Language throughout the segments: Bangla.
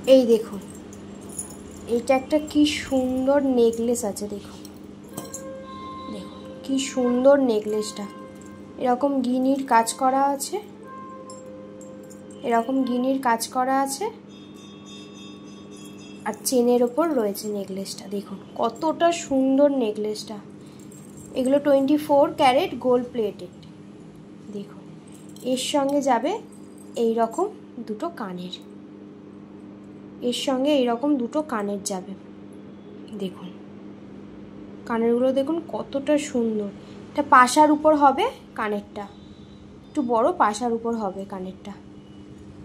এই দেখুন, এটা একটা কি সুন্দর নেকলেস আছে। দেখুন দেখুন কি সুন্দর নেকলেসটা। এরকম গিনির কাজ করা আছে, এরকম গিনির কাজ করা আছে, আর চেনের ওপর রয়েছে নেকলেসটা। দেখুন কতটা সুন্দর নেকলেসটা। এগুলো 24 ক্যারেট গোল্ড প্লেটেড। দেখুন এর সঙ্গে যাবে এই রকম দুটো কানের, এর সঙ্গে এইরকম দুটো কানের যাবে। দেখুন কানেরগুলো দেখুন কতটা সুন্দর। এটা পাশার উপর হবে কানেরটা, একটু বড় পাশার উপর হবে কানেরটা,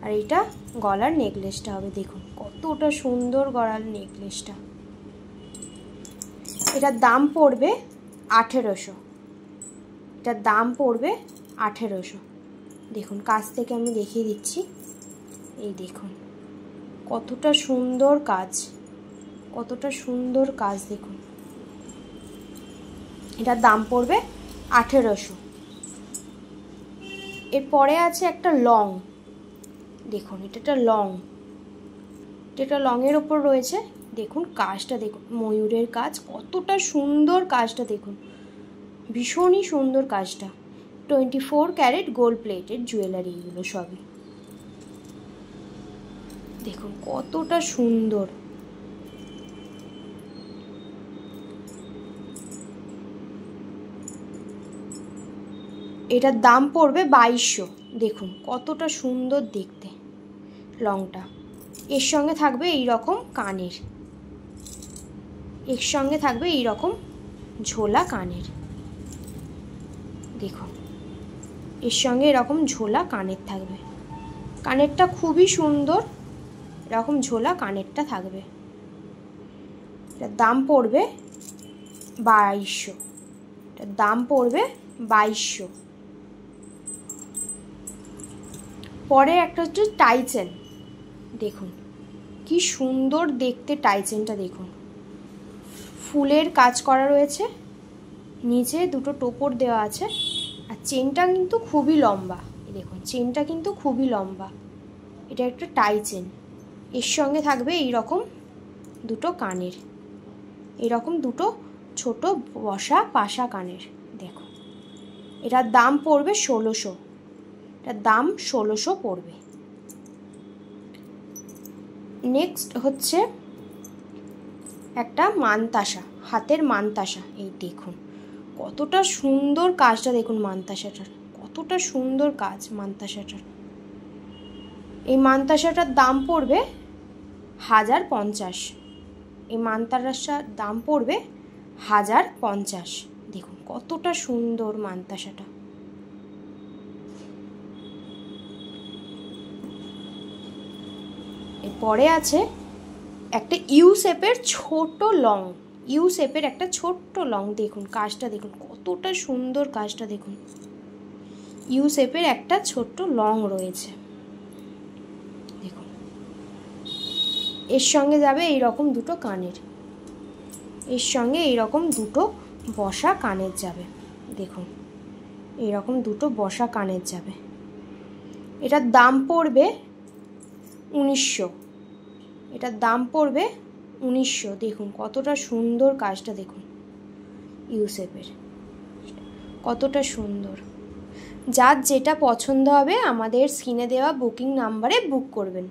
আর এটা গলার নেকলেসটা হবে। দেখুন কতটা সুন্দর গলার নেকলেসটা। এটার দাম পড়বে 1800। এটার দাম পড়বে 1800। দেখুন কাছ থেকে আমি দেখিয়ে দিচ্ছি। এই দেখুন কতটা সুন্দর কাজ, কতটা সুন্দর কাজ। দেখুন এটার দাম পড়বে 1800। এরপরে আছে একটা লং। দেখুন এটা একটা লং, এটা লংয়ের ওপর রয়েছে। দেখুন কাজটা দেখুন, ময়ূরের কাজ, কতটা সুন্দর কাজটা। দেখুন ভীষণই সুন্দর কাজটা। 24 ক্যারেট গোল্ড প্লেটেড জুয়েলারি এগুলো সবই। দেখুন কতটা সুন্দর। এটার দাম পড়বে 2200। দেখুন কতটা সুন্দর দেখতে লংটা। এর সঙ্গে থাকবে এই রকম কানের, এর সঙ্গে থাকবে এই রকম ঝোলা কানের। দেখুন এর সঙ্গে এরকম ঝোলা কানের থাকবে। কানেরটা খুবই সুন্দর, এরকম ঝোলা কানেরটা থাকবে। এটার দাম পড়বে 2200। এটার দাম পড়বে 2200। পরে একটা হচ্ছে টাই চেন। দেখুন কি সুন্দর দেখতে টাই চেনটা। দেখুন ফুলের কাজ করা রয়েছে, নিচে দুটো টোপর দেওয়া আছে, আর চেনটা কিন্তু খুবই লম্বা। দেখুন চেনটা কিন্তু খুবই লম্বা। এটা একটা টাই চেন। এর সঙ্গে থাকবে এই রকম দুটো কানের, এরকম দুটো ছোট বসা পাশা কানের। দেখুন এটার দাম পড়বে 1600। এটার দাম 1600 পড়বে। নেক্সট হচ্ছে একটা মানতাসা, হাতের মানতাসা। এই দেখুন কতটা সুন্দর কাজটা। দেখুন মানতাসাটার কতটা সুন্দর কাজ মানতাসাটার। এই মানতাসাটার দাম পড়বে 1050। এই মানতাসার দাম পড়বে 1050। দেখুন কতটা সুন্দর মানতাসাটা। এরপরে আছে একটা ইউ শেপের ছোট লং, ইউ শেপের একটা ছোট্ট লং। দেখুন কাজটা দেখুন কতটা সুন্দর কাজটা। দেখুন ইউ শেপের একটা ছোট্ট লং রয়েছে। দেখুন এর সঙ্গে যাবে এই রকম দুটো কানের, এর সঙ্গে এই রকম দুটো বসা কানের যাবে। দেখুন এই রকম দুটো বসা কানের যাবে। এটার দাম পড়বে 1900। এটার দাম পড়বে 1900। দেখুন কতটা সুন্দর কাজটা। দেখুন ইউসেপের কতটা সুন্দর। যার যেটা পছন্দ হবে আমাদের স্ক্রিনে দেওয়া বুকিং নাম্বারে বুক করবেন।